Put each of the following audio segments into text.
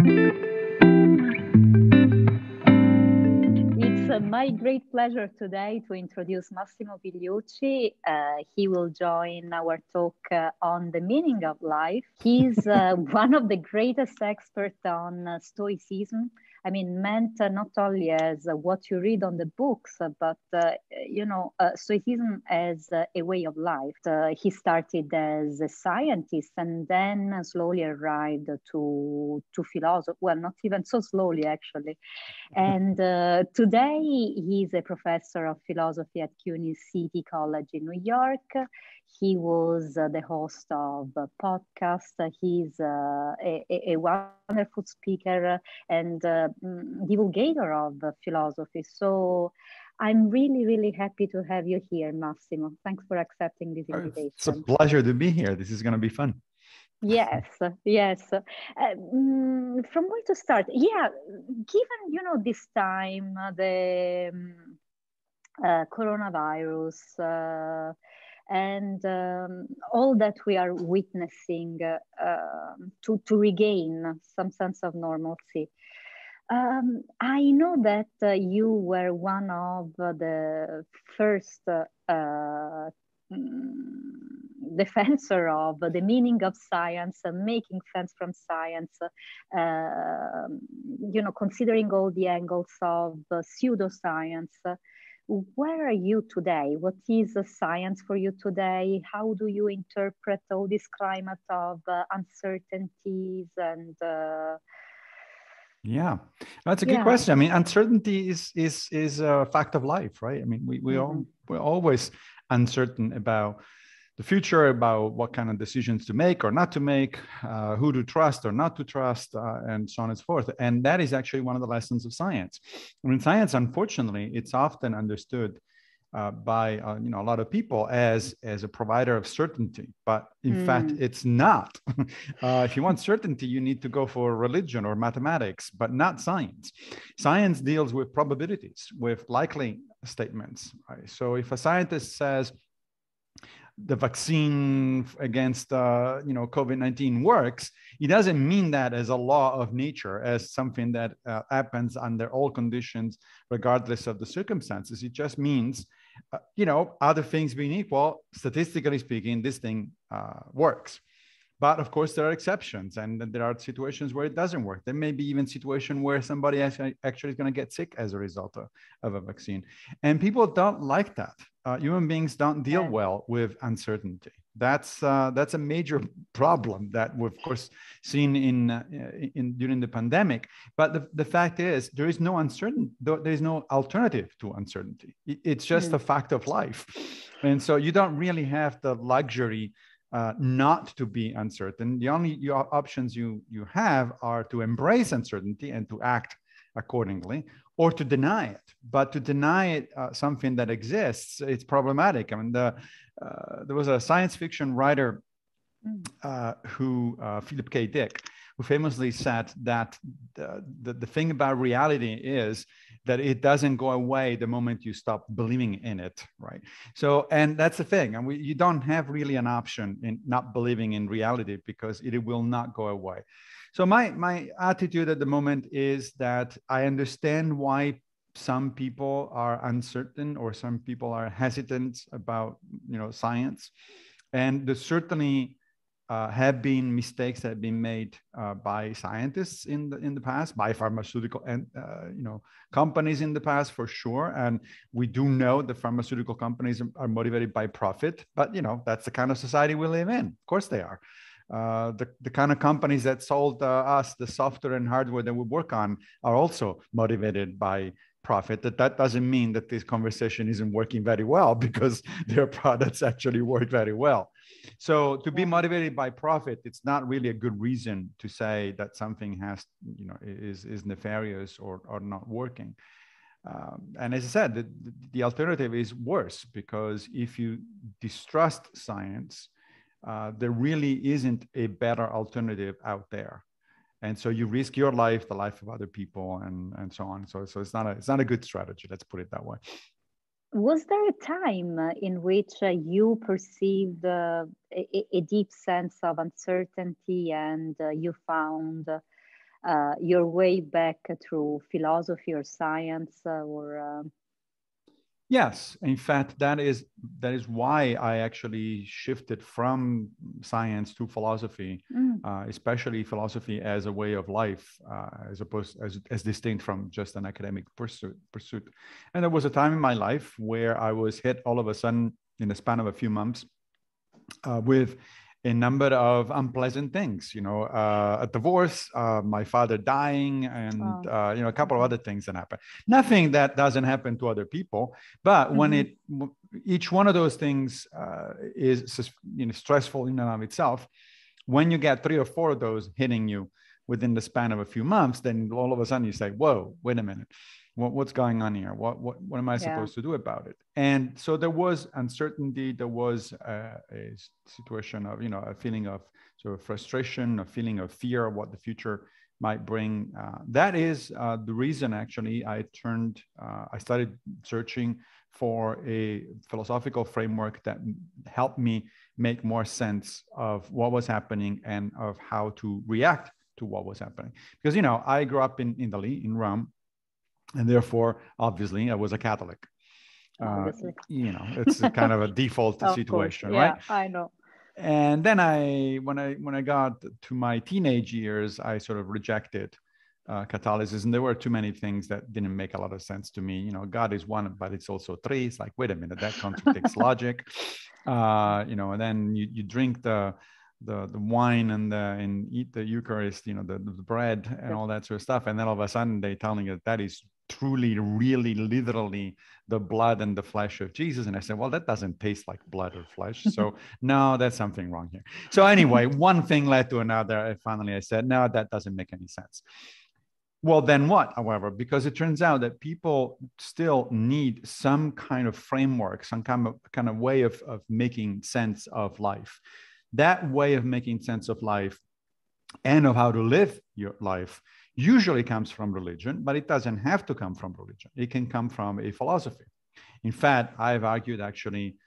It's my great pleasure today to introduce Massimo Pigliucci. He will join our talk on the meaning of life. He's one of the greatest experts on Stoicism. I mean, meant not only as what you read on the books, but, Stoicism as a way of life. He started as a scientist and then slowly arrived to philosophy. Well, not even so slowly, actually. And today he's a professor of philosophy at CUNY City College in New York. He was the host of a podcast. He's a wonderful speaker and divulgator of philosophy. So I'm really, really happy to have you here, Massimo. Thanks for accepting this invitation. It's a pleasure to be here. This is going to be fun. Yes, yes. From where to start? Yeah, given this time, the coronavirus and all that we are witnessing to regain some sense of normalcy. I know that you were one of the first defensor of the meaning of science and making sense from science, considering all the angles of pseudoscience. Where are you today? What is science for you today? How do you interpret all this climate of uncertainties and yeah, that's a good question. I mean, uncertainty is a fact of life, right? I mean, we're always uncertain about the future, about what kind of decisions to make or not to make, who to trust or not to trust, and so on and so forth. And that is actually one of the lessons of science. I mean, science, unfortunately, it's often understood by a lot of people as a provider of certainty, but in fact it's not. If you want certainty, you need to go for religion or mathematics, but not science. Science deals with probabilities, with likely statements, right? So if a scientist says the vaccine against COVID-19 works, it doesn't mean that as a law of nature, as something that happens under all conditions regardless of the circumstances. It just means other things being equal, statistically speaking, this thing works. But of course, there are exceptions, and there are situations where it doesn't work. There may be even situation where somebody actually is going to get sick as a result of a vaccine. And people don't like that. Human beings don't deal well with uncertainty. That's a major problem that we've, of course, seen in during the pandemic. But the fact is, there is no uncertainty. There is no alternative to uncertainty. It's just a fact of life, and so you don't really have the luxury not to be uncertain. The only options you have are to embrace uncertainty and to act accordingly, or to deny it. But to deny it something that exists, it's problematic. I mean, there was a science fiction writer Philip K. Dick, who famously said that the thing about reality is that it doesn't go away the moment you stop believing in it, right? So, and that's the thing. And you don't have really an option in not believing in reality because it will not go away. So my attitude at the moment is that I understand why some people are uncertain or some people are hesitant about science, and there's certainly have been mistakes that have been made by scientists in the past, by pharmaceutical and companies in the past, for sure. And we do know the pharmaceutical companies are motivated by profit, but that's the kind of society we live in. Of course they are. The kind of companies that sold us the software and hardware that we work on are also motivated by profit. That doesn't mean that this conversation isn't working very well, because their products actually work very well. So to be motivated by profit, it's not really a good reason to say that something is nefarious or not working. And as I said, the alternative is worse, because if you distrust science, there really isn't a better alternative out there. And so you risk your life, the life of other people, and so on. So it's not a good strategy. Let's put it that way. Was there a time in which you perceived a deep sense of uncertainty and you found your way back through philosophy or science or Yes, in fact, that is why I actually shifted from science to philosophy, especially philosophy as a way of life, as distinct from just an academic pursuit. And there was a time in my life where I was hit all of a sudden in the span of a few months with a number of unpleasant things, a divorce, my father dying, and a couple of other things that happen. Nothing that doesn't happen to other people, but when each one of those things is stressful in and of itself, when you get 3 or 4 of those hitting you within the span of a few months, then all of a sudden you say, "Whoa, wait a minute. What's going on here? What am I supposed to do about it?" And so there was uncertainty. There was a situation of, a feeling of sort of frustration, a feeling of fear of what the future might bring. That is the reason, actually, I started searching for a philosophical framework that helped me make more sense of what was happening and of how to react to what was happening. Because, I grew up in Italy, in Rome, and therefore, obviously, I was a Catholic. It's a kind of a default situation, right? Yeah, I know. And then when I got to my teenage years, I sort of rejected Catholicism. There were too many things that didn't make a lot of sense to me. God is one, but it's also three. It's like, wait a minute, that contradicts logic. And then you drink the wine and eat the Eucharist, the bread and all that sort of stuff. And then all of a sudden they're telling you that is truly, really, literally the blood and the flesh of Jesus. And I said, well, that doesn't taste like blood or flesh. So no, there's something wrong here. So anyway, one thing led to another. And finally I said, no, that doesn't make any sense. Well, then what, however, because it turns out that people still need some kind of framework, some kind of way of making sense of life. That way of making sense of life and of how to live your life usually comes from religion, but it doesn't have to come from religion. It can come from a philosophy. In fact, I've argued actually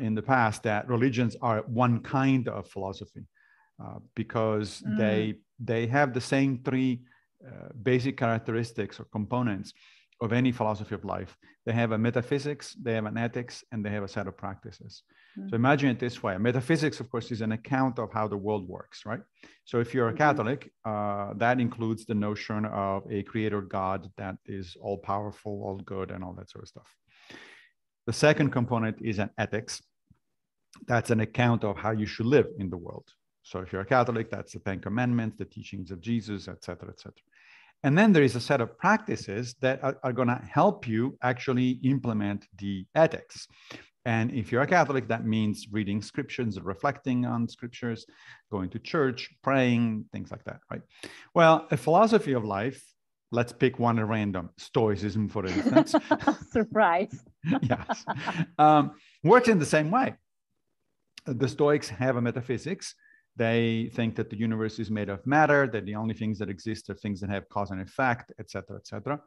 in the past that religions are one kind of philosophy because they have the same three basic characteristics or components of any philosophy of life. They have a metaphysics, they have an ethics, and they have a set of practices. So imagine it this way. Metaphysics, of course, is an account of how the world works, right? So if you're a Catholic, that includes the notion of a creator God that is all powerful, all good, and all that sort of stuff. The second component is an ethics. That's an account of how you should live in the world. So if you're a Catholic, that's the 10 Commandments, the teachings of Jesus, et cetera, et cetera. And then there is a set of practices that are going to help you actually implement the ethics. And if you're a Catholic, that means reading scriptures, reflecting on scriptures, going to church, praying, things like that, right? Well, a philosophy of life, let's pick one at random, Stoicism, for instance. Surprise. Yes. Works in the same way. The Stoics have a metaphysics. They think that the universe is made of matter, that the only things that exist are things that have cause and effect, et cetera, et cetera.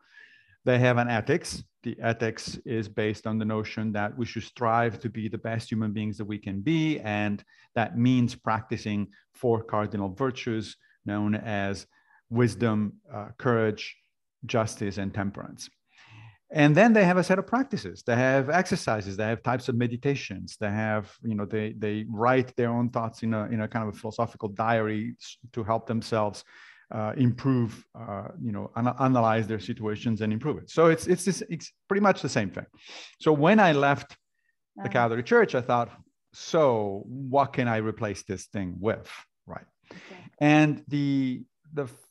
They have an ethics. The ethics is based on the notion that we should strive to be the best human beings that we can be. And that means practicing 4 cardinal virtues known as wisdom, courage, justice, and temperance. And then they have a set of practices. They have exercises. They have types of meditations. They have, they write their own thoughts in a kind of a philosophical diary to help themselves improve, analyze their situations and improve it. So it's pretty much the same thing. So when I left the Catholic Church, I thought, so what can I replace this thing with, right? Okay. And the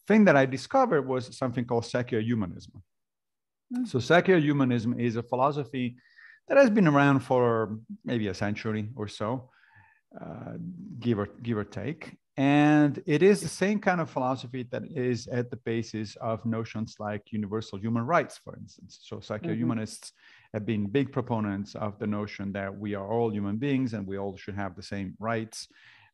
thing that I discovered was something called secular humanism. So secular humanism is a philosophy that has been around for maybe a century or so, give or take. And it is the same kind of philosophy that is at the basis of notions like universal human rights, for instance. So secular humanists have been big proponents of the notion that we are all human beings and we all should have the same rights.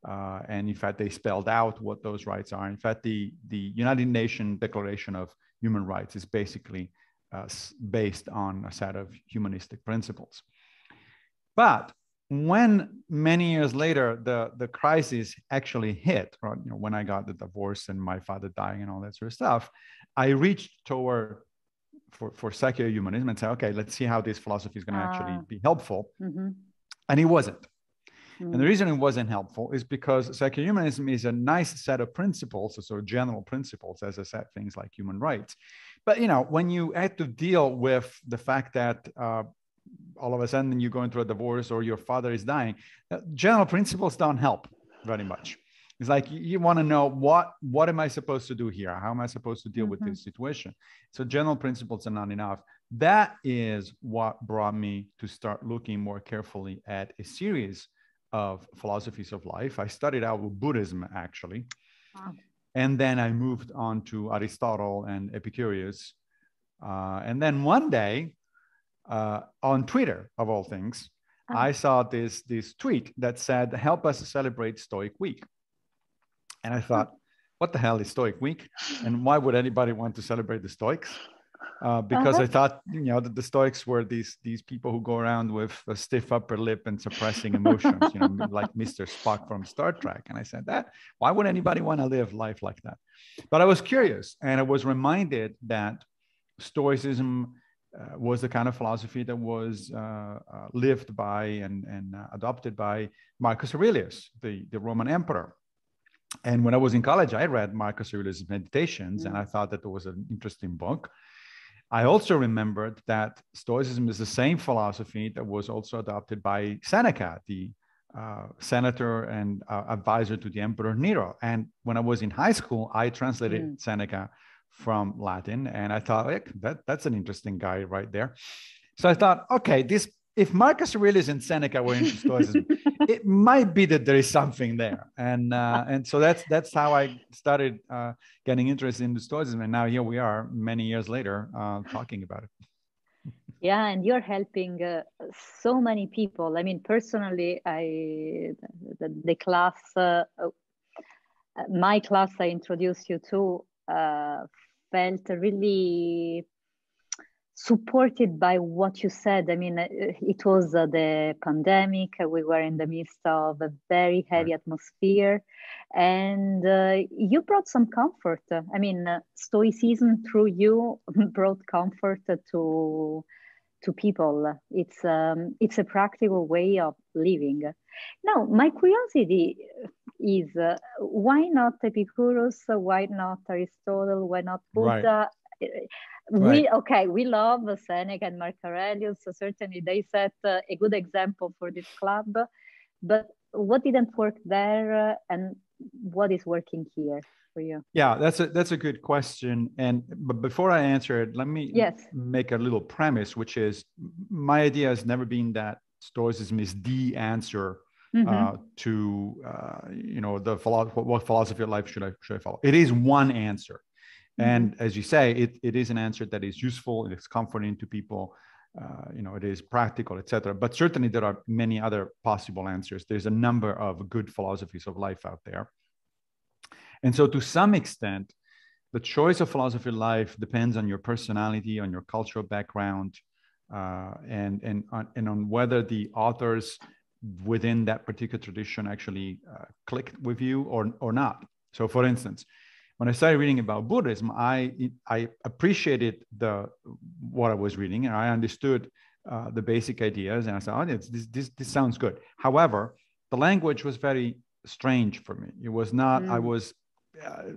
And in fact, they spelled out what those rights are. In fact, the United Nations Declaration of Human Rights is basically based on a set of humanistic principles. But when many years later, the crisis actually hit, right? When I got the divorce and my father dying and all that sort of stuff, I reached toward for secular humanism and said, okay, let's see how this philosophy is going to actually be helpful. And it wasn't. And the reason it wasn't helpful is because secular humanism is a nice set of principles, so general principles, as I said, things like human rights. But, when you had to deal with the fact that all of a sudden you go into a divorce or your father is dying, general principles don't help very much. It's like you want to know what am I supposed to do here? How am I supposed to deal with this situation? So general principles are not enough. That is what brought me to start looking more carefully at a series of philosophies of life. I started out with Buddhism, actually. Wow. And then I moved on to Aristotle and Epicurus. And then one day on Twitter, of all things, I saw this tweet that said, help us celebrate Stoic Week. And I thought, what the hell is Stoic Week? And why would anybody want to celebrate the Stoics? Because I thought, that the Stoics were these people who go around with a stiff upper lip and suppressing emotions, like Mr. Spock from Star Trek. And I said why would anybody want to live life like that? But I was curious, and I was reminded that Stoicism was the kind of philosophy that was lived by and adopted by Marcus Aurelius, the Roman emperor. And when I was in college, I read Marcus Aurelius' Meditations, and I thought that it was an interesting book. I also remembered that Stoicism is the same philosophy that was also adopted by Seneca, the senator and advisor to the Emperor Nero. And when I was in high school, I translated Seneca from Latin, and I thought, that's an interesting guy right there. So I thought, okay, if Marcus Aurelius and Seneca were into Stoicism, it might be that there is something there. And so that's how I started getting interested in Stoicism. And now here we are many years later talking about it. Yeah, and you're helping so many people. I mean, personally, the class, my class I introduced you to, felt really supported by what you said. I mean, it was the pandemic. We were in the midst of a very heavy atmosphere, and you brought some comfort. I mean, Stoicism through you brought comfort to people. It's a practical way of living. Now, my curiosity is why not Epicurus? Why not Aristotle? Why not Buddha? We love Seneca and Marcus Aurelius. So certainly they set a good example for this club. But what didn't work there, and what is working here for you? Yeah, that's a good question. But before I answer it, let me make a little premise, which is my idea has never been that Stoicism is the answer to what philosophy of life should I follow. It is one answer. And as you say, it is an answer that is useful, it's comforting to people, it is practical, etc. But certainly there are many other possible answers. There's a number of good philosophies of life out there. And so to some extent, the choice of philosophy of life depends on your personality, on your cultural background, and on whether the authors within that particular tradition actually clicked with you or not. So for instance, when I started reading about Buddhism, I appreciated what I was reading, and I understood the basic ideas, and I said, this sounds good. However, the language was very strange for me. It was not, I was,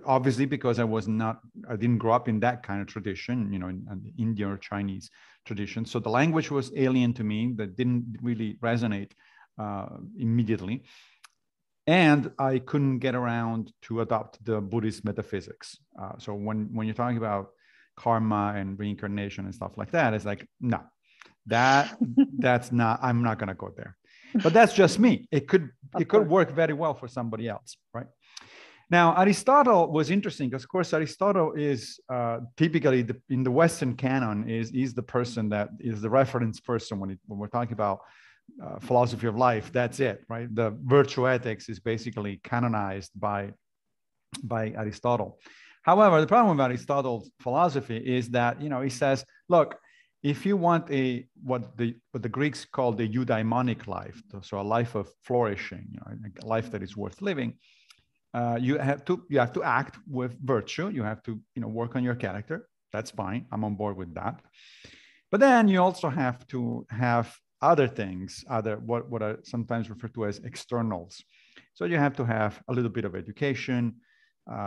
obviously because I didn't grow up in that kind of tradition, in the Indian or Chinese tradition. So the language was alien to me, that didn't really resonate immediately. And I couldn't get around to adopt the Buddhist metaphysics. So when you're talking about karma and reincarnation and stuff like that, it's like, no, that's not, I'm not going to go there. But that's just me. It could work very well for somebody else, right? Now, Aristotle was interesting because, of course, Aristotle is typically in the Western canon is the person that is the reference person when we're talking about philosophy of life. That's it, right? The virtue ethics is basically canonized by Aristotle. However, the problem with Aristotle's philosophy is that, he says, look, if you want what the Greeks called a eudaimonic life, so a life of flourishing, a life that is worth living, you have to act with virtue. You have to work on your character. That's fine. I'm on board with that. But then you also have to have other things, what are sometimes referred to as externals. So you have to have a little bit of education.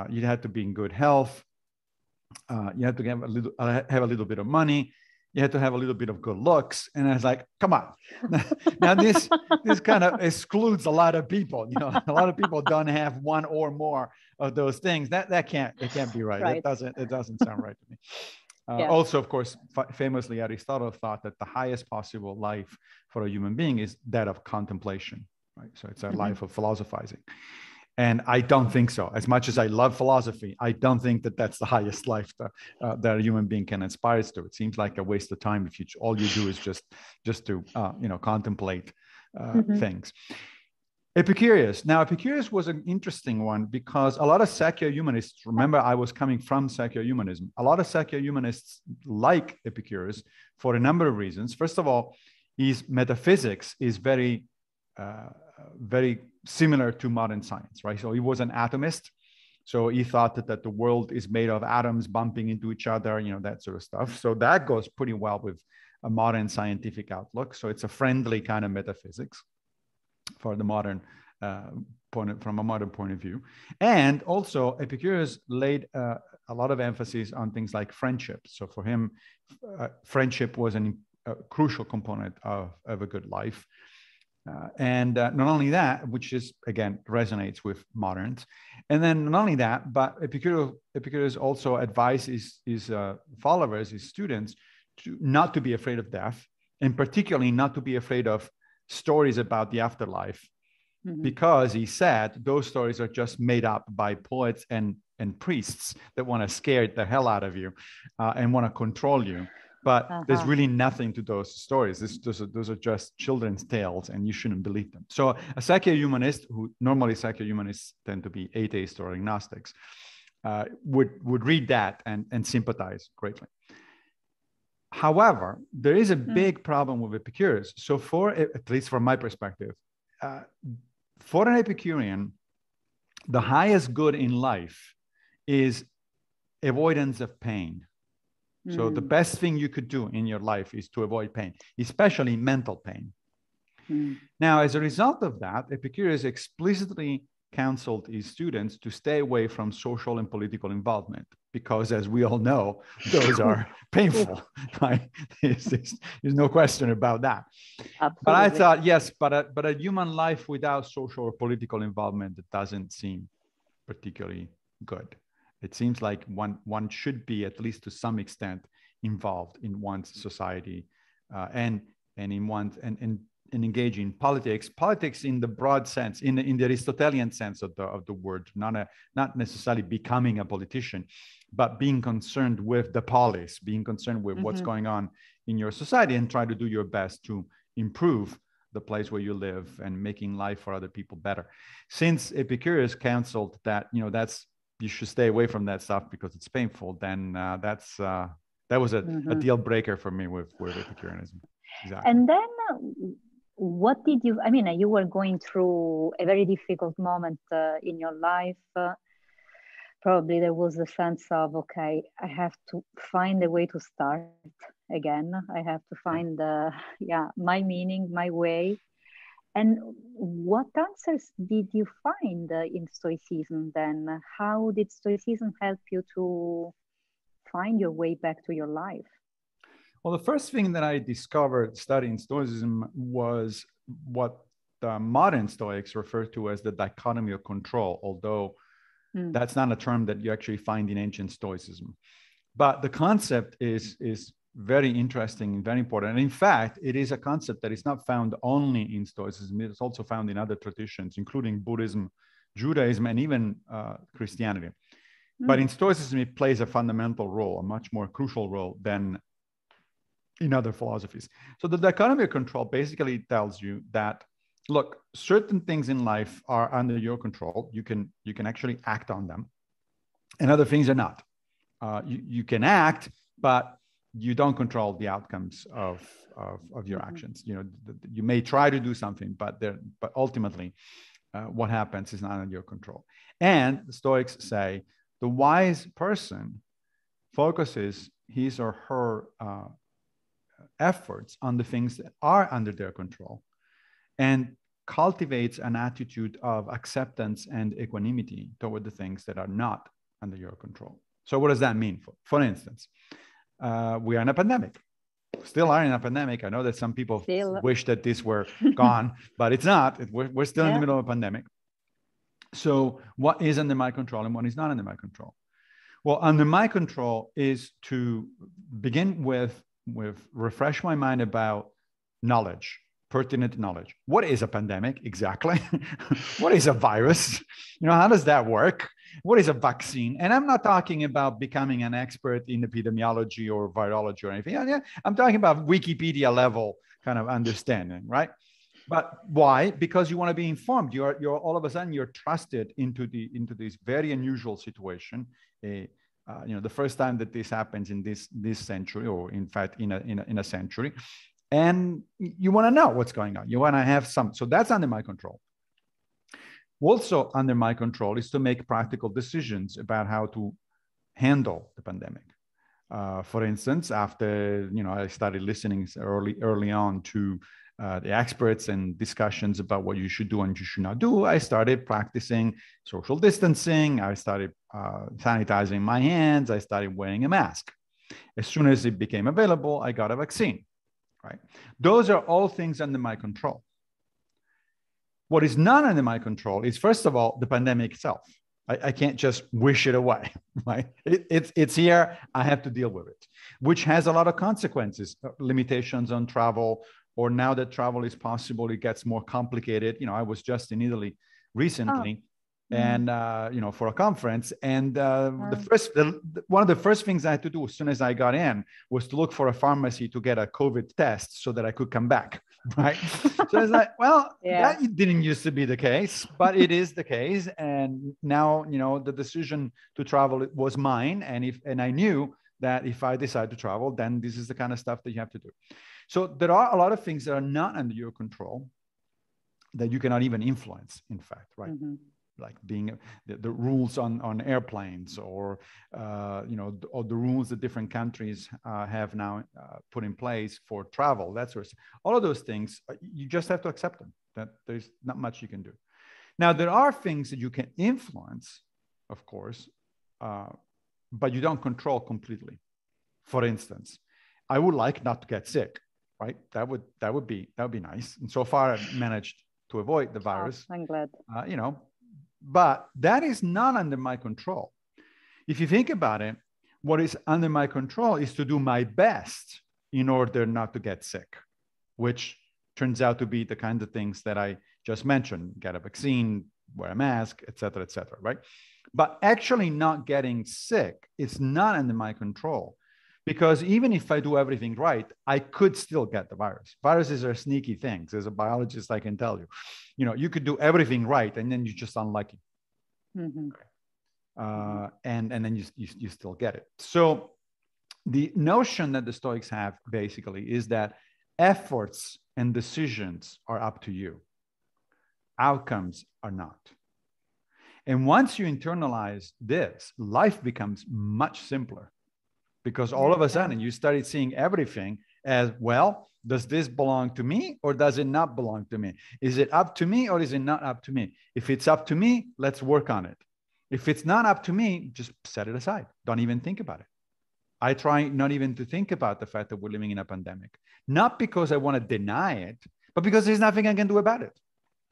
You have to be in good health. You have to have a little bit of money. You have to have a little bit of good looks. And I was like, come on. Now this kind of excludes a lot of people. A lot of people don't have one or more of those things. It can't be right. Right. It doesn't sound right to me. Also, of course, famously, Aristotle thought that the highest possible life for a human being is that of contemplation, right? So it's a life of philosophizing. And I don't think so. As much as I love philosophy, I don't think that that's the highest life that a human being can aspire to. It seems like a waste of time if all you do is just to contemplate things. Epicurus. Now, Epicurus was an interesting one because a lot of secular humanists, remember I was coming from secular humanism, a lot of secular humanists like Epicurus for a number of reasons. First of all, his metaphysics is very, very similar to modern science, right? So he was an atomist. So he thought that the world is made of atoms bumping into each other, that sort of stuff. So that goes pretty well with a modern scientific outlook. So it's a friendly kind of metaphysics for the modern from a modern point of view. And also Epicurus laid a lot of emphasis on things like friendship. So for him, friendship was a crucial component of a good life. And not only that, which is, again, resonates with moderns. And then not only that, but Epicurus also advised his followers, his students, not to be afraid of death, and particularly not to be afraid of stories about the afterlife, because he said those stories are just made up by poets and priests that want to scare the hell out of you and want to control you. But there's really nothing to those stories. Those are just children's tales, and you shouldn't believe them. So a secular humanist, who normally secular humanists tend to be atheists or agnostics, would read that and sympathize greatly. However, there is a big problem with Epicurus. So at least from my perspective, for an Epicurean, the highest good in life is avoidance of pain. So the best thing you could do in your life is to avoid pain, especially mental pain. Now, as a result of that, Epicurus explicitly counseled his students to stay away from social and political involvement, because, as we all know, those are painful, right? There's no question about that. Absolutely. But I thought, yes, but a human life without social or political involvement doesn't seem particularly good. It seems like one should be, at least to some extent, involved in one's society and engage in politics in the broad sense, in the Aristotelian sense of the word, not necessarily becoming a politician, but being concerned with the polis, being concerned with what's going on in your society, and try to do your best to improve the place where you live and making life for other people better. Since Epicurus counseled that, you should stay away from that stuff because it's painful, then that was a deal breaker for me with Epicureanism. Exactly. And then what did you, you were going through a very difficult moment in your life. Probably there was a sense of, okay, I have to find a way to start again. I have to find my meaning, my way. And what answers did you find in Stoicism then? How did Stoicism help you to find your way back to your life? Well, the first thing that I discovered studying Stoicism was what the modern Stoics refer to as the dichotomy of control, although that's not a term that you actually find in ancient Stoicism. But the concept is very interesting and very important. And in fact, it is a concept that is not found only in Stoicism. It's also found in other traditions, including Buddhism, Judaism, and even Christianity. But in Stoicism, it plays a fundamental role, a much more crucial role than in other philosophies. So the dichotomy of control basically tells you that, look, certain things in life are under your control. You can actually act on them, and other things are not. You can act, but you don't control the outcomes of your actions. You know, you may try to do something, but ultimately what happens is not under your control. And the Stoics say the wise person focuses his or her efforts on the things that are under their control and cultivates an attitude of acceptance and equanimity toward the things that are not under your control. So what does that mean? For instance, we are in a pandemic. Still are in a pandemic. I know that some people wish that this were gone, but it's not. We're still in the middle of a pandemic. So what is under my control and what is not under my control? Well, under my control is to begin with refresh my mind about knowledge, pertinent knowledge. What is a pandemic exactly? What is a virus? You know, how does that work? What is a vaccine? And I'm not talking about becoming an expert in epidemiology or virology or anything. I'm talking about Wikipedia level kind of understanding, right? But why? Because you want to be informed. You're all of a sudden you're trusted into this very unusual situation. You know, the first time that this happens in this century, or in fact in a century, and you want to know what's going on. You want to have some. So that's under my control. Also under my control is to make practical decisions about how to handle the pandemic. For instance, after I started listening early on to the experts and discussions about what you should do and you should not do, I started practicing social distancing. I started sanitizing my hands. I started wearing a mask. As soon as it became available, I got a vaccine, right? Those are all things under my control. What is not under my control is, first of all, the pandemic itself. I can't just wish it away, right? It's here. I have to deal with it, which has a lot of consequences, limitations on travel, or now that travel is possible, it gets more complicated. You know, I was just in Italy recently, and for a conference, and one of the first things I had to do as soon as I got in was to look for a pharmacy to get a COVID test so that I could come back, right? So it's like, well, that didn't used to be the case, but it is the case, and now the decision to travel was mine, and I knew that if I decide to travel, then this is the kind of stuff that you have to do. So there are a lot of things that are not under your control that you cannot even influence, in fact, right? Mm-hmm. Like being the rules on airplanes, or or the rules that different countries have now put in place for travel, that sort of stuff. All of those things, you just have to accept them, that there's not much you can do. Now, there are things that you can influence, of course, but you don't control completely. For instance, I would like not to get sick, right? That would be nice. And so far I've managed to avoid the virus. I'm glad. But that is not under my control. If you think about it, what is under my control is to do my best in order not to get sick, which turns out to be the kind of things that I just mentioned: get a vaccine, wear a mask, et cetera, right? But actually not getting sick is not under my control, because even if I do everything right, I could still get the virus. Viruses are sneaky things. As a biologist, I can tell you, you could do everything right, and then you're just unlucky. Mm-hmm. And then you still get it. So the notion that the Stoics have basically is that efforts and decisions are up to you. Outcomes are not. And once you internalize this, life becomes much simpler. Because all of a sudden you started seeing everything as, well, does this belong to me or does it not belong to me? Is it up to me or is it not up to me? If it's up to me, let's work on it. If it's not up to me, just set it aside. Don't even think about it. I try not even to think about the fact that we're living in a pandemic, not because I want to deny it, but because there's nothing I can do about it.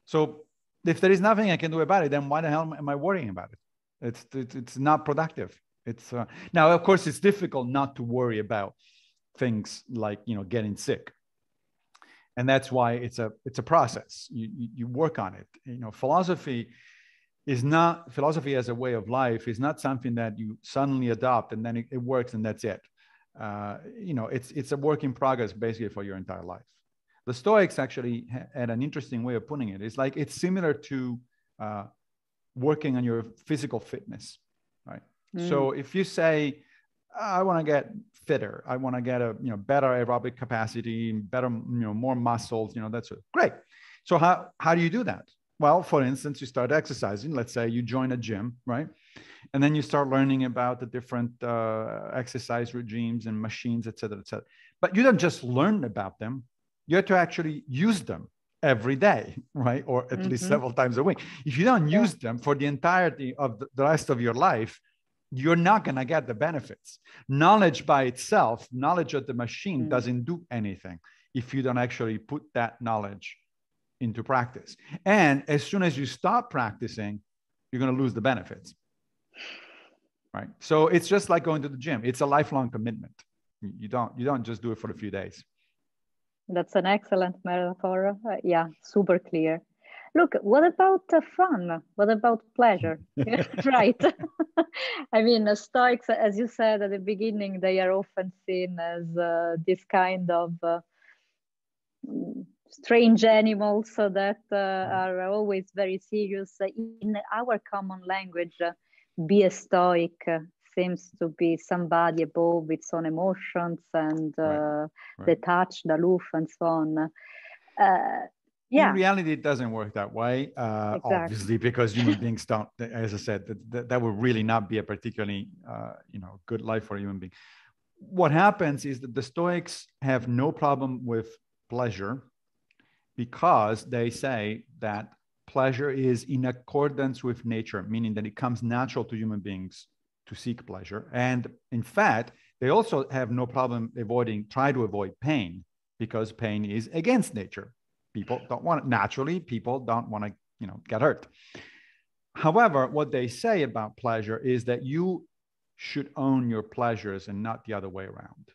So if there is nothing I can do about it, then why the hell am I worrying about it? It's not productive. It's now, of course, it's difficult not to worry about things like getting sick, and that's why it's a process. You work on it. Philosophy as a way of life is not something that you suddenly adopt and then it works and that's it. It's a work in progress basically for your entire life. The Stoics actually had an interesting way of putting it. It's similar to working on your physical fitness, right? So if you say, I want to get fitter. I want to get a better aerobic capacity, better more muscles. That's great. So how do you do that? Well, for instance, you start exercising. Let's say you join a gym, right? And then you start learning about the different exercise regimes and machines, et cetera, et cetera. But you don't just learn about them. You have to actually use them every day, right? Or at least several times a week. If you don't use them for the entirety of the rest of your life, you're not going to get the benefits. Knowledge by itself, knowledge of the machine doesn't do anything if you don't actually put that knowledge into practice. And as soon as you stop practicing, you're going to lose the benefits, right? So it's just like going to the gym. It's a lifelong commitment. You don't just do it for a few days. That's an excellent metaphor. Yeah, super clear. Look, what about fun? What about pleasure? Right. I mean, Stoics, as you said at the beginning, they are often seen as this kind of strange animals that are always very serious. In our common language, be a Stoic seems to be somebody above its own emotions and detached, aloof, and so on. In reality, it doesn't work that way, obviously, because human beings don't, as I said, that would really not be a particularly, good life for a human being. What happens is that the Stoics have no problem with pleasure because they say that pleasure is in accordance with nature, meaning that it comes natural to human beings to seek pleasure. And in fact, they also have no problem try to avoid pain because pain is against nature. People don't want it. Naturally, people don't want to, get hurt. However, what they say about pleasure is that you should own your pleasures and not the other way around.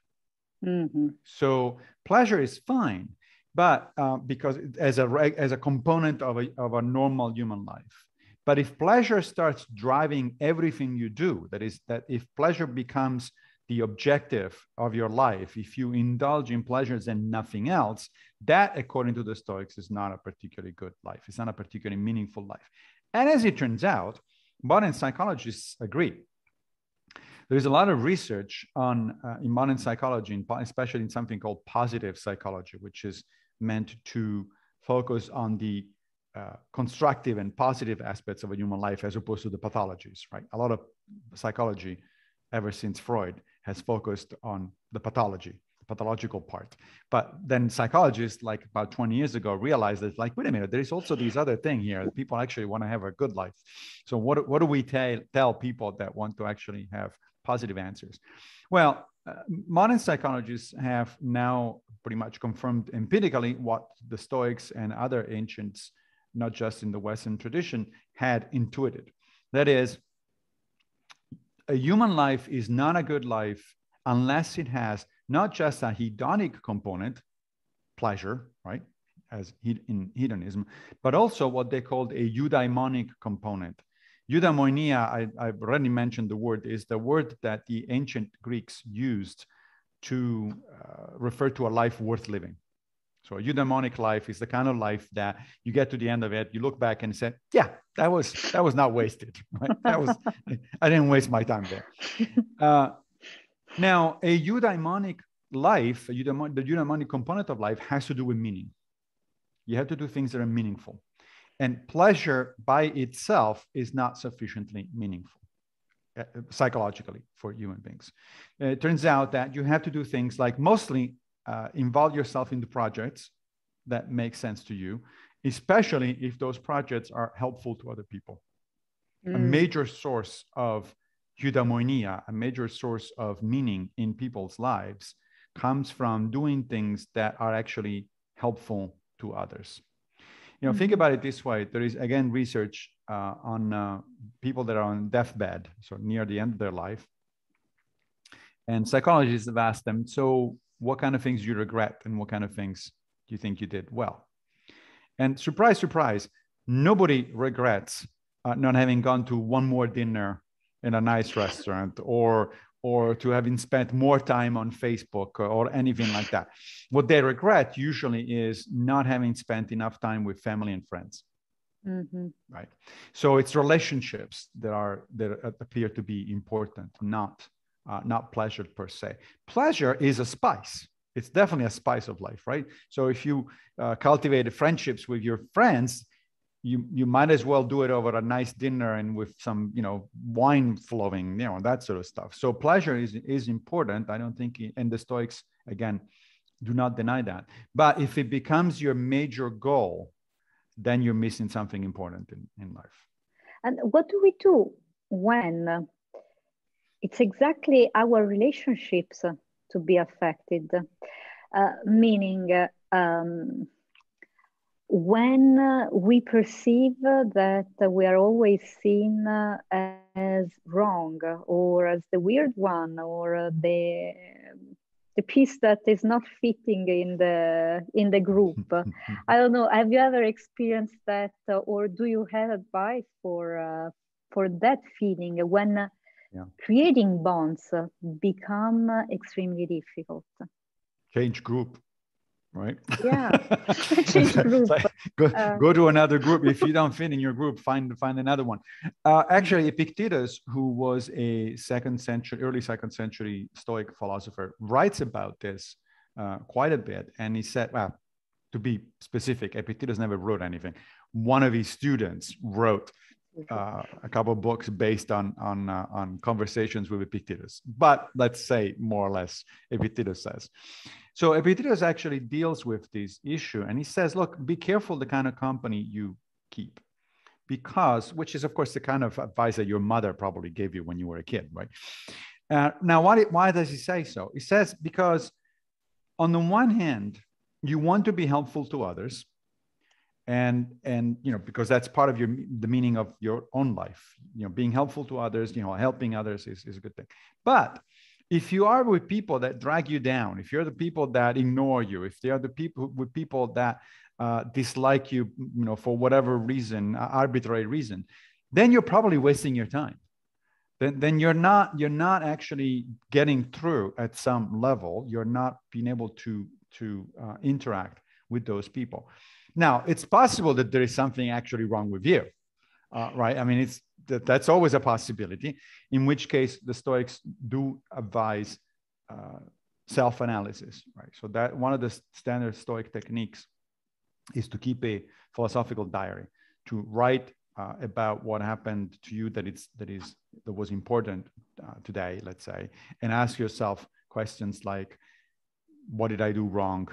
So pleasure is fine, but because as a component of a normal human life. But if pleasure starts driving everything you do, that if pleasure becomes the objective of your life, if you indulge in pleasures and nothing else, that, according to the Stoics, is not a particularly good life. It's not a particularly meaningful life. And as it turns out, modern psychologists agree. There's a lot of research in modern psychology, especially in something called positive psychology, which is meant to focus on the constructive and positive aspects of a human life as opposed to the pathologies, right? A lot of psychology, ever since Freud, has focused on the pathological part. But then psychologists, like about 20 years ago, realized that, like, wait a minute, there is also this other thing here. People actually want to have a good life. So what do we tell people that want to actually have positive answers? Well, modern psychologists have now pretty much confirmed empirically what the Stoics and other ancients, not just in the Western tradition, had intuited. That is, a human life is not a good life unless it has not just a hedonic component, pleasure, right, as in hedonism, but also what they called a eudaimonic component. Eudaimonia, I've already mentioned the word, is the word that the ancient Greeks used to refer to a life worth living. So a eudaimonic life is the kind of life that you get to the end of it, you look back and say, yeah, that was not wasted, right? I didn't waste my time there. Now, a eudaimonic life, the eudaimonic component of life has to do with meaning. You have to do things that are meaningful. And pleasure by itself is not sufficiently meaningful psychologically for human beings. It turns out that you have to do things like mostly involve yourself in the projects that make sense to you, especially if those projects are helpful to other people. A major source of eudaimonia, a major source of meaning in people's lives, comes from doing things that are actually helpful to others. Think about it this way. There is, again, research on people that are on deathbed, so near the end of their life. And psychologists have asked them, so what kind of things do you regret and what kind of things do you think you did well? And surprise, surprise, nobody regrets not having gone to one more dinner in a nice restaurant or to having spent more time on Facebook or anything like that. What they regret usually is not having spent enough time with family and friends. Right. So it's relationships that appear to be important, not not pleasure per se. Pleasure is a spice. It's definitely a spice of life, right? So if you cultivate friendships with your friends, you might as well do it over a nice dinner and with some, wine flowing, that sort of stuff. So pleasure is important. I don't think, and the Stoics, again, do not deny that. But if it becomes your major goal, then you're missing something important in life. And what do we do when it's exactly our relationships to be affected? Meaning, when we perceive that we are always seen as wrong, or as the weird one, or the piece that is not fitting in the group. I don't know. Have you ever experienced that, or do you have advice for that feeling when creating bonds become extremely difficult? Change group. Right? Yeah. Change group. Like, go to another group. If you don't fit in your group, find another one. Actually, Epictetus, who was a early second century Stoic philosopher, writes about this quite a bit. And he said, well, to be specific, Epictetus never wrote anything. One of his students wrote a couple of books based on conversations with Epictetus. But let's say more or less Epictetus says. So Epictetus actually deals with this issue, and he says, look, be careful the kind of company you keep, because, which is, of course, the kind of advice that your mother probably gave you when you were a kid, right? Now, why does he say so? He says, because on the one hand, you want to be helpful to others, and because that's part of the meaning of your own life. Being helpful to others, helping others is a good thing. But if you are with people that drag you down, if you're the people that ignore you, if they are the people that dislike you, for whatever reason, arbitrary reason, then you're probably wasting your time. Then you're not actually getting through at some level. You're not being able to interact with those people. Now, it's possible that there is something actually wrong with you, right? I mean, that's always a possibility, in which case the Stoics do advise self-analysis, right? So that one of the standard Stoic techniques is to keep a philosophical diary, to write about what happened to you that was important today, let's say, and ask yourself questions like, what did I do wrong?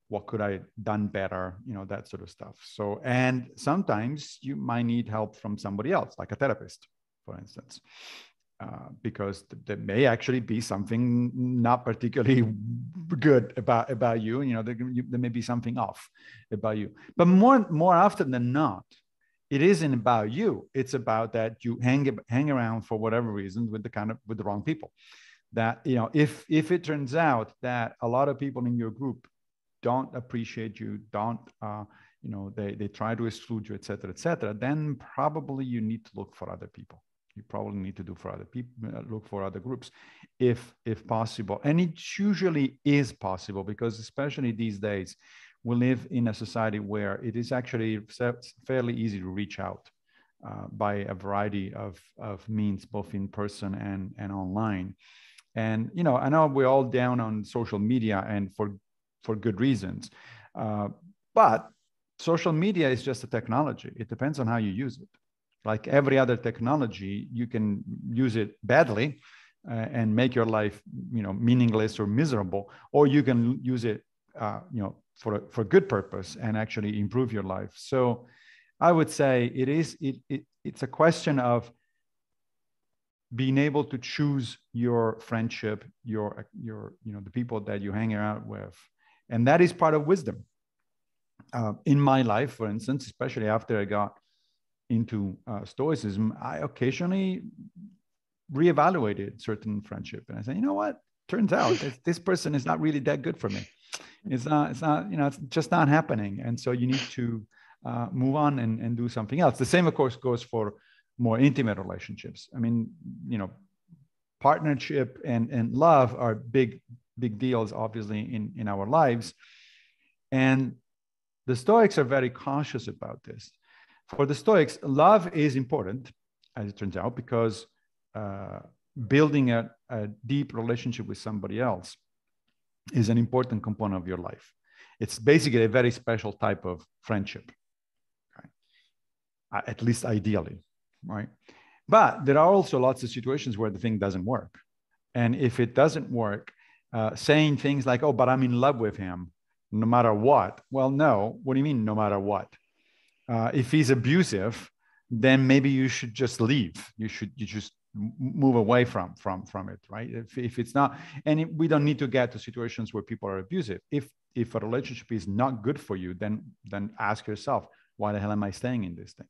What could I have done better? That sort of stuff. So, and sometimes you might need help from somebody else, like a therapist, for instance, because there may actually be something not particularly good about you. There may be something off about you. But more often than not, it isn't about you. It's about that you hang around for whatever reason with the wrong people. That if it turns out that a lot of people in your group don't appreciate you, they try to exclude you, et cetera, then probably you need to look for other people. You probably need to look for other groups, if possible. And it usually is possible, because especially these days, we live in a society where it is actually fairly easy to reach out by a variety of means, both in person and online. And, I know we're all down on social media, and for good reasons. But social media is just a technology. It depends on how you use it. Like every other technology, you can use it badly and make your life, meaningless or miserable, or you can use it, for good purpose and actually improve your life. So I would say it's a question of being able to choose your friendship, the people that you hang out with. And that is part of wisdom. In my life, for instance, especially after I got into Stoicism, I occasionally reevaluated certain friendship. And I said, you know what? Turns out this person is not really that good for me. It's just not happening. And so you need to move on and do something else. The same, of course, goes for more intimate relationships. I mean, partnership and love are big deals, obviously, in our lives. And the Stoics are very cautious about this. For the Stoics, love is important, as it turns out, because building a a deep relationship with somebody else is an important component of your life. It's basically a very special type of friendship, right? At least ideally, right? But there are also lots of situations where the thing doesn't work. And if it doesn't work, saying things like, oh, but I'm in love with him no matter what. Well, no. What do you mean no matter what? If he's abusive, then maybe you should just leave. You just move away from it, right? If it's not, and we don't need to get to situations where people are abusive. If a relationship is not good for you, then ask yourself, why the hell am I staying in this thing?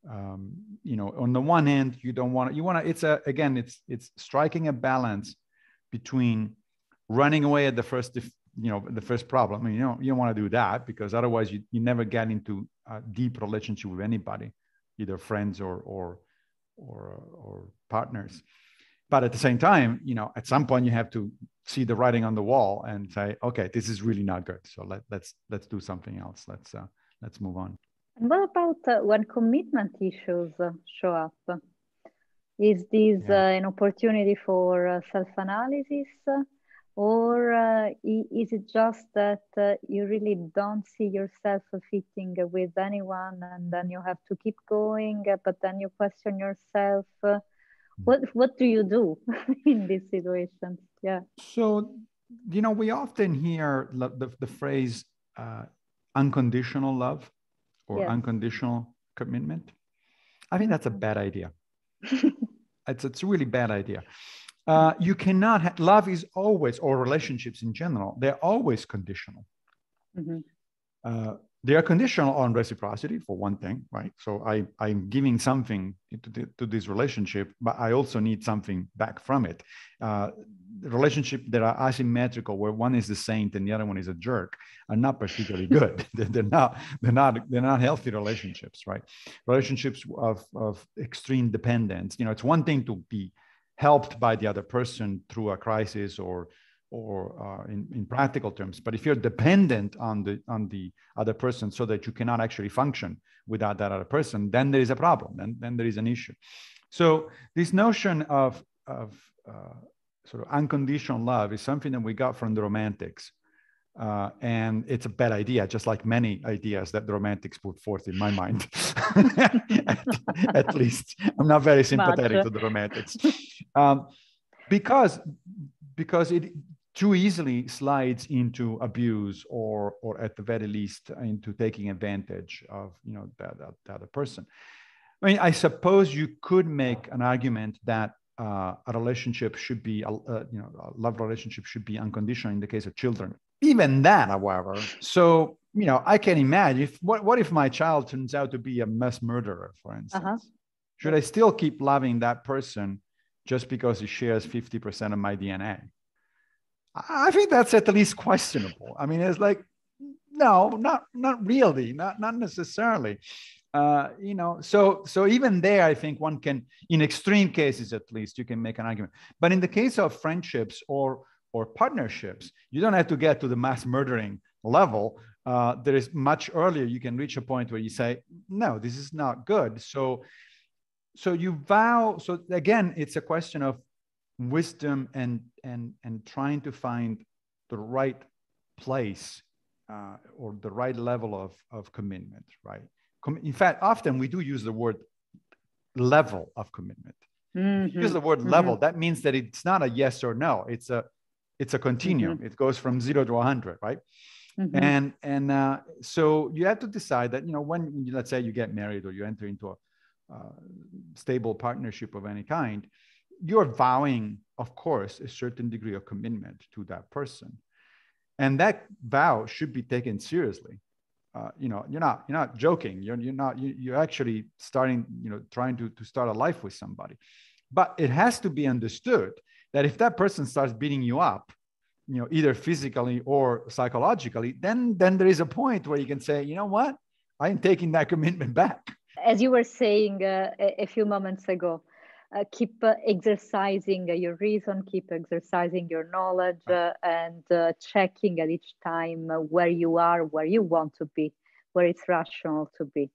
On the one hand, it's striking a balance between running away at the first problem. I mean, you don't want to do that, because otherwise you never get into a deep relationship with anybody, either friends or partners. But at the same time, at some point you have to see the writing on the wall and say, okay, this is really not good. So let's do something else. Let's move on. And what about when commitment issues show up? Is this an opportunity for self-analysis? Or is it just that you really don't see yourself fitting with anyone, and then you have to keep going, but then you question yourself? What do you do in these situations? Yeah. So, we often hear the phrase unconditional love or unconditional commitment. I think that's a bad idea. It's a really bad idea. You cannot love is always, or relationships in general, they're always conditional. Mm-hmm. They are conditional on reciprocity, for one thing, right? So I'm giving something to this relationship, but I also need something back from it. Relationships that are asymmetrical, where one is the saint and the other one is a jerk, are not particularly good. They're not healthy relationships, right? Relationships of extreme dependence. It's one thing to be helped by the other person through a crisis or in practical terms, but if you're dependent on the other person so that you cannot actually function without that other person, then there is a problem. Then there is an issue. So this notion of sort of unconditional love is something that we got from the Romantics, and it's a bad idea, just like many ideas that the Romantics put forth in my mind. at least I'm not very sympathetic to the Romantics, because it too easily slides into abuse or at the very least into taking advantage of the other person. I mean, I suppose you could make an argument that a relationship should be a love relationship should be unconditional in the case of children. Even that, however, so I can imagine what if my child turns out to be a mass murderer, for instance? Should I still keep loving that person just because he shares 50% of my DNA? I think that's at least questionable. I mean, it's like, no, not really, not necessarily. So even there, I think one can, in extreme cases at least, you can make an argument. But in the case of friendships or partnerships, you don't have to get to the mass murdering level. There is much earlier, you can reach a point where you say, no, this is not good. So you vow. So again, it's a question of wisdom and trying to find the right place or the right level of commitment, right? In fact, often we do use the word level of commitment. If you use the word level, that means that it's not a yes or no. It's a continuum. It goes from 0 to 100, right? And so you have to decide that, when, let's say you get married or you enter into a stable partnership of any kind, you're vowing, of course, a certain degree of commitment to that person. And that vow should be taken seriously. You're not joking. You're actually starting, trying to start a life with somebody. But it has to be understood that if that person starts beating you up, either physically or psychologically, then there is a point where you can say, you know what, I am taking that commitment back. As you were saying a few moments ago, keep exercising your reason, keep exercising your knowledge, and checking at each time where you are, where you want to be, where it's rational to be.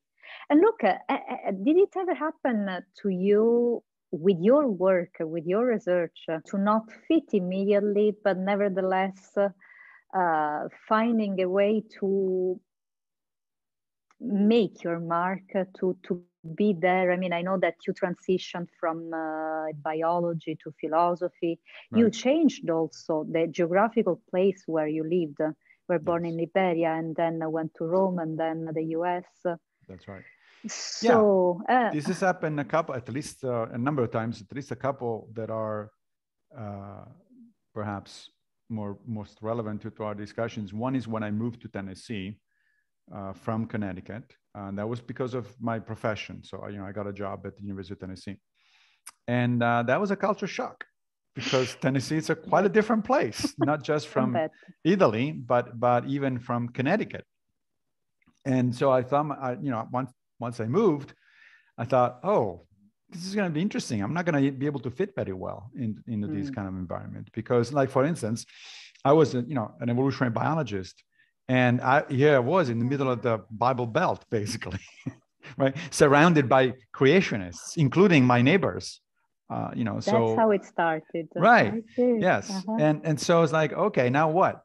And look, did it ever happen to you with your work, with your research, to not fit immediately, but nevertheless finding a way to make your mark, to be there. I mean, I know that you transitioned from biology to philosophy. Right. You changed also the geographical place where you lived. Were born in Liberia and then went to Rome and then the US. That's right. So this has happened at least a number of times, at least a couple that are perhaps most relevant to our discussions. One is when I moved to Tennessee from Connecticut, and that was because of my profession. So I got a job at the University of Tennessee, and that was a culture shock, because Tennessee is quite a different place, not just from Italy, but even from Connecticut. And so I thought, once I moved, I thought, oh, this is going to be interesting. I'm not going to be able to fit very well into this kind of environment, because, like, for instance, I was an evolutionary biologist, and I was in the middle of the Bible Belt, basically, right, surrounded by creationists, including my neighbors. That's how it started, right? Yes, and so it's like, okay, now what?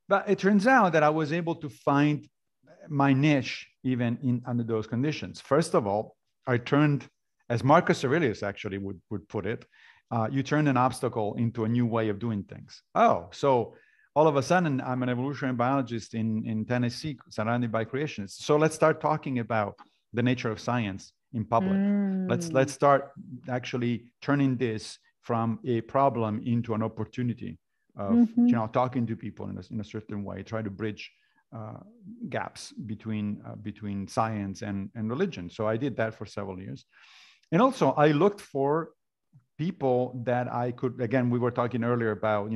But it turns out that I was able to find my niche even under those conditions. First of all, I turned, as Marcus Aurelius actually would put it, you turn an obstacle into a new way of doing things. Oh, so all of a sudden I'm an evolutionary biologist in Tennessee, surrounded by creationists. So let's start talking about the nature of science in public. Let's start actually turning this from a problem into an opportunity of talking to people in a certain way, try to bridge gaps between science and religion. So I did that for several years. And also I looked for people that I could, again, we were talking earlier about,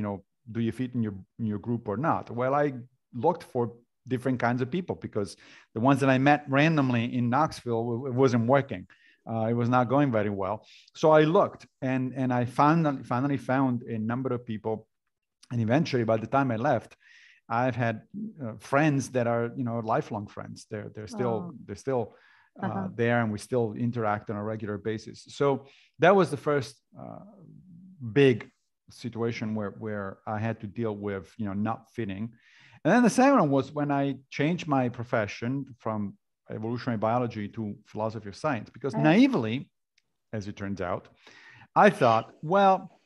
do you fit in your group or not? Well, I looked for different kinds of people, because the ones that I met randomly in Knoxville, it wasn't working. It was not going very well. So I looked, and I finally found a number of people. And eventually, by the time I left, I've had friends that are, lifelong friends. They're still there, and we still interact on a regular basis. So that was the first big situation where I had to deal with, not fitting. And then the second one was when I changed my profession from evolutionary biology to philosophy of science, because naively, as it turns out, I thought, well,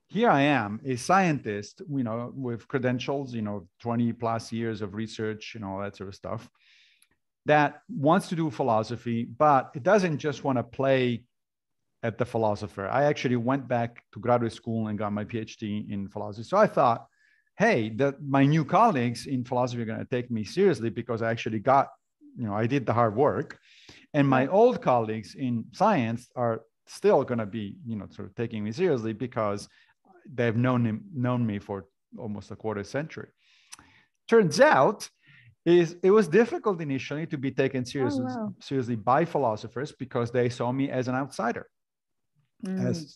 here I am, a scientist, with credentials, 20 plus years of research, all that sort of stuff, that wants to do philosophy, but it doesn't just want to play at the philosopher. I actually went back to graduate school and got my PhD in philosophy. So I thought, hey, my new colleagues in philosophy are going to take me seriously, because I actually got, I did the hard work. And my old colleagues in science are still going to be, sort of taking me seriously, because they've known me for almost a quarter century. Turns out, it was difficult initially to be taken seriously by philosophers, because they saw me as an outsider. As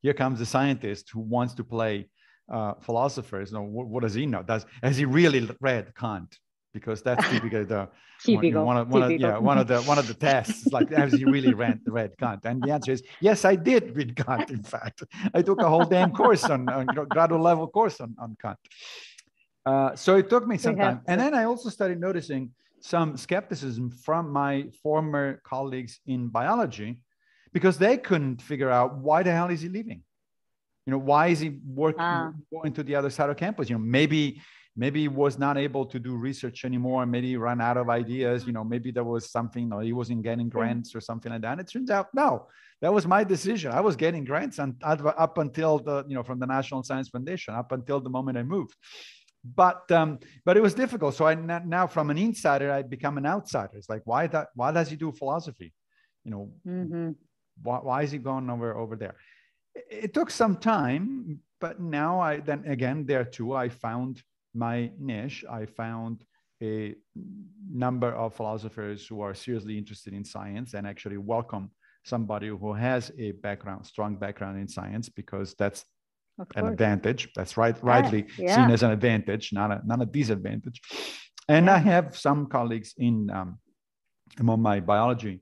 here comes the scientist who wants to play philosophers. What does he know? Has he really read Kant? Because that's typically one of the tests. Like, has he really read Kant? And the answer is yes, I did read Kant. In fact, I took a whole damn course on graduate level course on Kant. So it took me some time, and then I also started noticing some skepticism from my former colleagues in biology, because they couldn't figure out, why the hell is he leaving? Why is he going to the other side of campus? Maybe he was not able to do research anymore. Maybe he ran out of ideas. Maybe there was something, he wasn't getting grants or something like that. And it turns out, no, that was my decision. I was getting grants up until from the National Science Foundation, up until the moment I moved. But it was difficult. So now from an insider, I become an outsider. It's like, why does he do philosophy? Why is he going over there? It took some time, but now I found my niche. I found a number of philosophers who are seriously interested in science and actually welcome somebody who has a strong background in science, because that's an advantage. That's rightly seen as an advantage, not a disadvantage. And I have some colleagues among my biology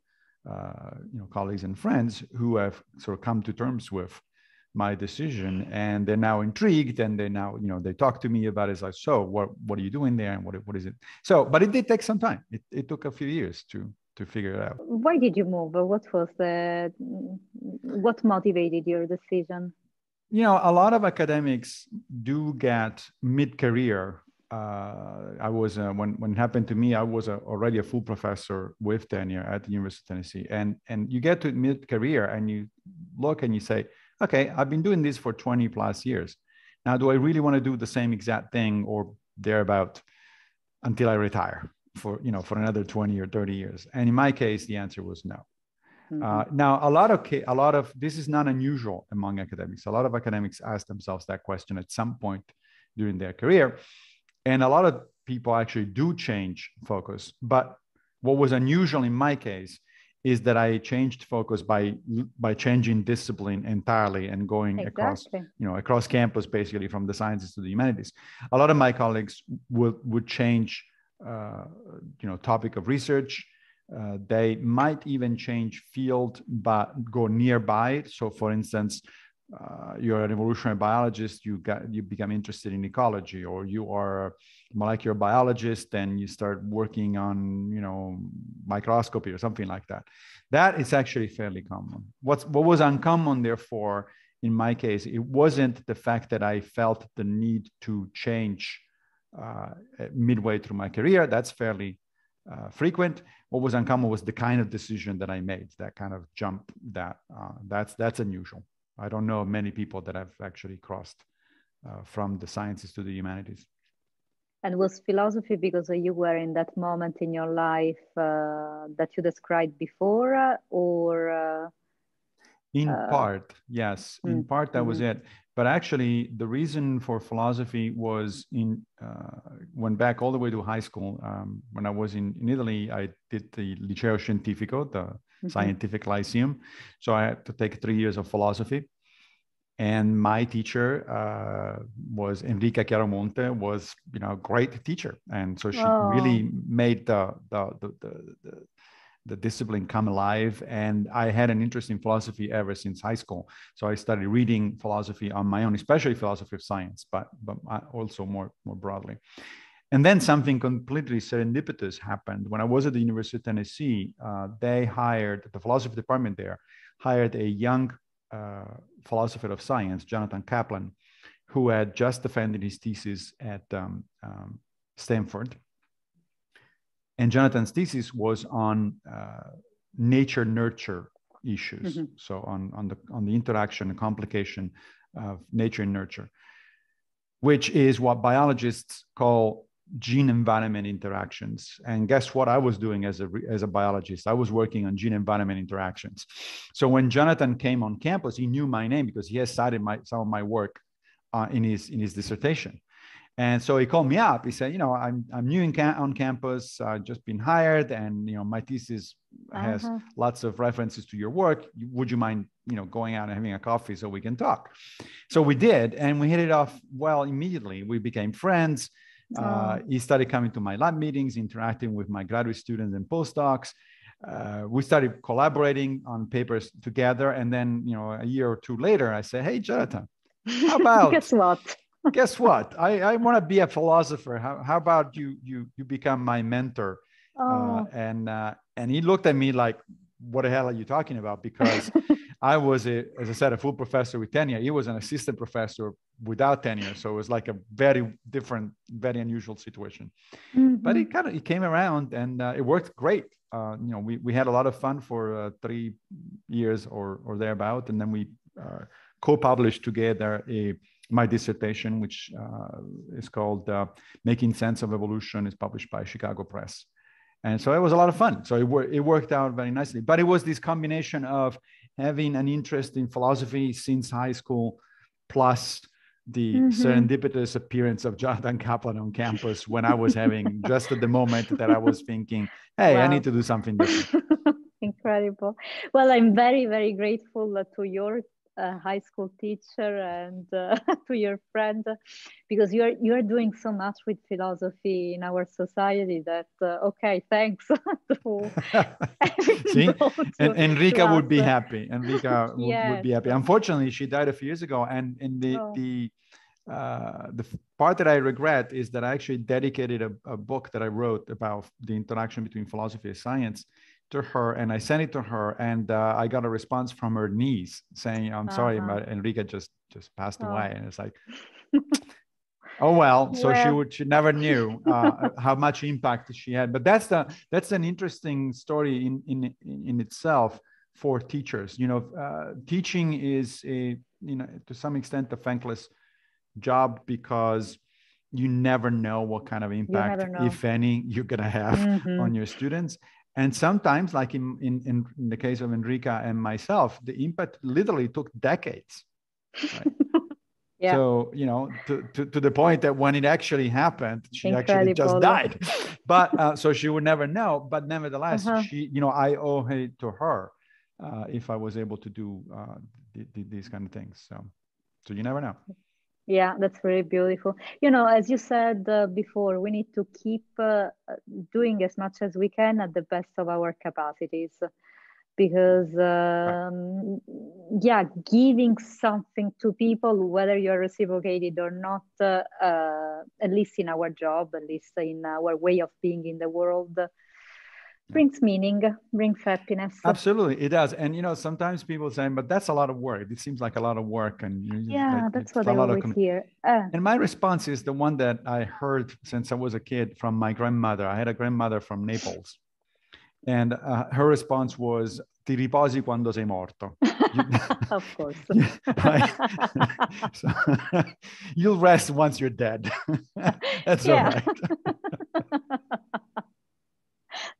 colleagues and friends who have sort of come to terms with my decision, and they're now intrigued, and they now, they talk to me about it. It's like, so what are you doing there, and what is it? So, but it did take some time. It took a few years to figure it out. Why did you move? What motivated your decision? A lot of academics do get mid-career. I was when it happened to me, I was already a full professor with tenure at the University of Tennessee, and you get to mid-career and you look and you say, okay, I've been doing this for 20 plus years. Now, do I really want to do the same exact thing or thereabout until I retire for another 20 or 30 years? And in my case, the answer was no. Mm-hmm. Now, a lot of this is not unusual among academics. A lot of academics ask themselves that question at some point during their career. And a lot of people actually do change focus. But what was unusual in my case is that I changed focus by changing discipline entirely and going across campus, basically from the sciences to the humanities. A lot of my colleagues would change, topic of research. They might even change field, but go nearby. So, for instance, you're an evolutionary biologist, you become interested in ecology, or you are a molecular biologist and you start working on, microscopy or something like that. That is actually fairly common. What was uncommon, therefore, in my case, it wasn't the fact that I felt the need to change midway through my career. That's fairly frequent. What was uncommon was the kind of decision that I made, that kind of jump. That's unusual. I don't know many people that have actually crossed from the sciences to the humanities. And was philosophy because you were in that moment in your life that you described before, or? In part, yes. In part, that was it. But actually, the reason for philosophy was went back all the way to high school. When I was in Italy, I did the Liceo Scientifico, the scientific lyceum. So I had to take 3 years of philosophy. And my teacher was Enrica Chiaromonte, was a great teacher, and so she really made the discipline come alive. And I had an interest in philosophy ever since high school. So I started reading philosophy on my own, especially philosophy of science, but also more broadly. And then something completely serendipitous happened. When I was at the University of Tennessee, they hired, the philosophy department there, hired a young philosopher of science, Jonathan Kaplan, who had just defended his thesis at Stanford. And Jonathan's thesis was on nature-nurture issues. So on the interaction and complication of nature and nurture, which is what biologists call gene-environment interactions. And guess what I was doing as a biologist? I was working on gene-environment interactions. So when Jonathan came on campus, he knew my name because he had cited some of my work in his dissertation. And so he called me up. He said, I'm new on campus. I've just been hired, and my thesis has lots of references to your work. Would you mind, going out and having a coffee so we can talk? So we did, and we hit it off well immediately. We became friends. He started coming to my lab meetings, interacting with my graduate students and postdocs. We started collaborating on papers together. And then, a year or two later, I said, hey, Jonathan, how about... Guess what? I want to be a philosopher. How about you become my mentor? And he looked at me like, what the hell are you talking about? Because I was, as I said, a full professor with tenure. He was an assistant professor without tenure. So it was like a very different, very unusual situation. But it came around, and it worked great. We had a lot of fun for 3 years or thereabout. And then we co-published together my dissertation, which is called Making Sense of Evolution, is published by Chicago Press. And so it was a lot of fun. So it worked out very nicely. But it was this combination of having an interest in philosophy since high school, plus the serendipitous appearance of Jonathan Kaplan on campus when I was having just at the moment that I was thinking, hey, I need to do something different. Incredible. Well, I'm very, very grateful to your high school teacher and to your friend, because you're doing so much with philosophy in our society that okay, thanks to See, and to Enrica us. would be happy. Enrica would Yes. be happy. Unfortunately, she died a few years ago, and in Oh. the part that I regret is that I actually dedicated a book that I wrote about the interaction between philosophy and science to her, and I sent it to her, and I got a response from her niece saying, "I'm sorry, but Enrica just passed away," and it's like, oh well. So she never knew how much impact she had. But that's an interesting story in itself for teachers. You know, teaching is to some extent a thankless job because you never know what kind of impact, if any, you're going to have on your students. And sometimes, like in the case of Enrica and myself, the impact literally took decades. Right? Yeah. So, to the point that when it actually happened, she actually just died. But so she would never know. But nevertheless, I owe it to her if I was able to do these kind of things. So you never know. Yeah, that's very beautiful. As you said before, we need to keep doing as much as we can at the best of our capacities, because giving something to people, whether you're reciprocated or not, at least in our job, at least in our way of being in the world, brings meaning, brings happiness. Absolutely, it does. And sometimes people say, but that's a lot of work. It seems like a lot of work. And that's what I always hear. And my response is the one that I heard since I was a kid from my grandmother. I had a grandmother from Naples, and her response was, "Ti riposi quando sei morto." Of course. So, you'll rest once you're dead. That's all right.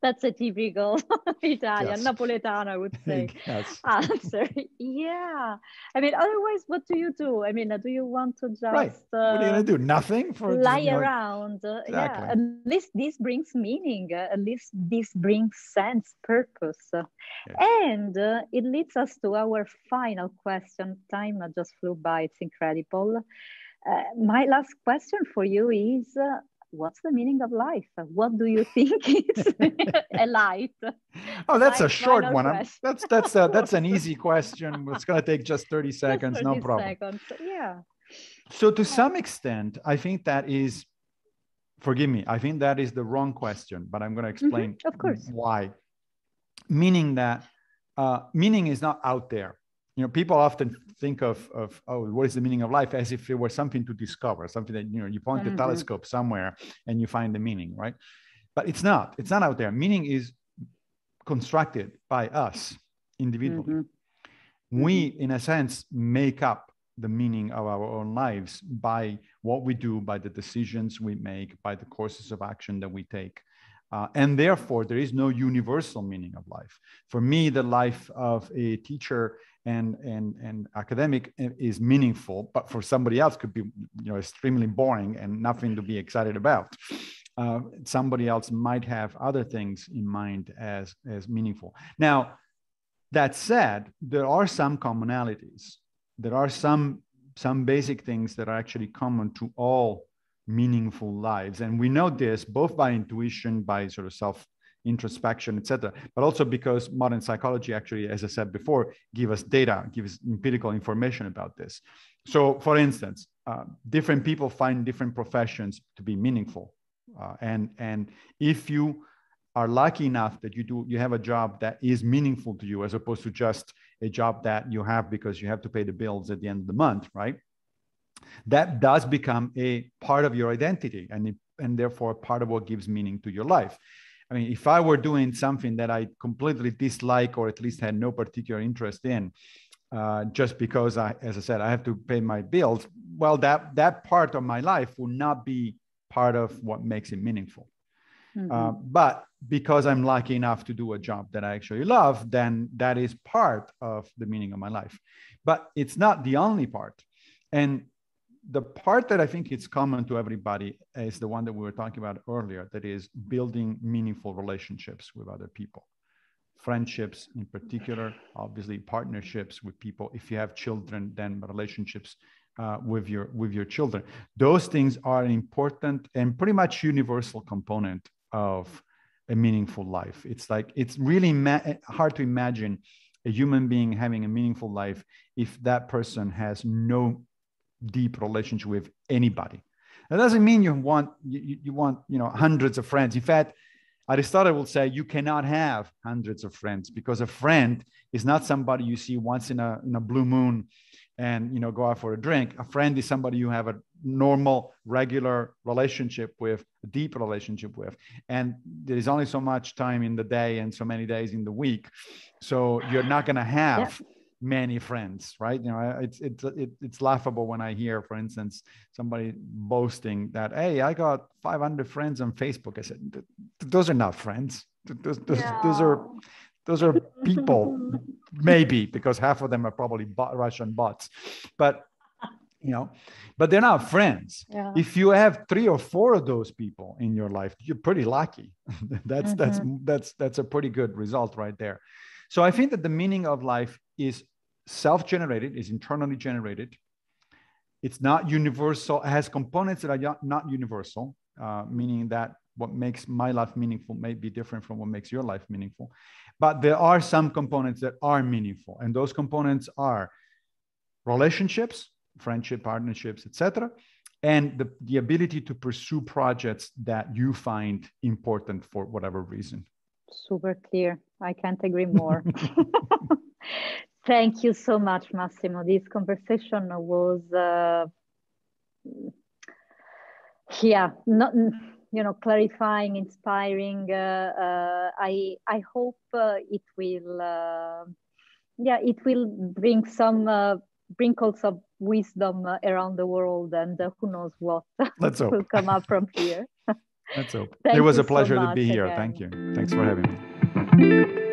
That's a typical Italian, Napoletano, I would say, answer. Yeah. I mean, otherwise, what do you do? I mean, do you want to just... Right. What are you going to do? Nothing? Lie around. Exactly. Yeah. At least this brings meaning. At least this brings sense, purpose. Yes. And it leads us to our final question. Time just flew by. It's incredible. My last question for you is... what's the meaning of life? What do you think is a life? Oh, that's a short one. That's an easy question. It's going to take just 30 seconds. Just 30 no problem. Seconds. Yeah. So to some extent, I think that is, forgive me, I think that is the wrong question, but I'm going to explain of course. why. Meaning that meaning is not out there. People often think of what is the meaning of life as if it were something to discover, something that, you point the telescope somewhere and you find the meaning, right? But it's not out there. Meaning is constructed by us individually. We, in a sense, make up the meaning of our own lives by what we do, by the decisions we make, by the courses of action that we take. And therefore, there is no universal meaning of life. For me, the life of a teacher and academic is meaningful, but for somebody else could be extremely boring and nothing to be excited about. Somebody else might have other things in mind as meaningful. Now, that said, there are some commonalities. There are some basic things that are actually common to all meaningful lives. And we know this both by intuition, by sort of self-introspection, etc., but also because modern psychology actually, as I said before, gives us data, gives empirical information about this. So for instance, different people find different professions to be meaningful. And if you are lucky enough that you have a job that is meaningful to you, as opposed to just a job that you have because you have to pay the bills at the end of the month, right? That does become a part of your identity and therefore part of what gives meaning to your life. I mean, if I were doing something that I completely dislike or at least had no particular interest in, just because as I said, I have to pay my bills, well, that part of my life will not be part of what makes it meaningful. But because I'm lucky enough to do a job that I actually love, then that is part of the meaning of my life. But it's not the only part. And the part that I think is common to everybody is the one that we were talking about earlier, that is building meaningful relationships with other people. friendships in particular, obviously partnerships with people. If you have children, then relationships with your children. Those things are an important and pretty much universal component of a meaningful life. It's like, it's really hard to imagine a human being having a meaningful life if that person has no deep relationship with anybody. That doesn't mean you want hundreds of friends. In fact, Aristotle will say you cannot have hundreds of friends, because a friend is not somebody you see once in a blue moon and go out for a drink. A friend is somebody you have a normal, regular relationship with, a deep relationship with, and there is only so much time in the day and so many days in the week, so you're not going to have many friends, right? It's laughable when I hear, for instance, somebody boasting that, hey, I got 500 friends on Facebook. I said, those are not friends. Those are people, maybe, because half of them are probably Russian bots, but but they're not friends. Yeah. If you have 3 or 4 of those people in your life, you're pretty lucky. That's a pretty good result right there. So I think that the meaning of life is self-generated, is internally generated. It's not universal. It has components that are not universal, meaning that what makes my life meaningful may be different from what makes your life meaningful. But there are some components that are meaningful. And those components are relationships, friendship, partnerships, etc., and the ability to pursue projects that you find important for whatever reason. Super clear. I can't agree more. Thank you so much, Massimo. This conversation was, clarifying, inspiring. I hope it will bring some sprinkles of wisdom around the world, and who knows what will come up from here. Let's hope. It was a pleasure to be here. Again. Thank you. Thanks for having me.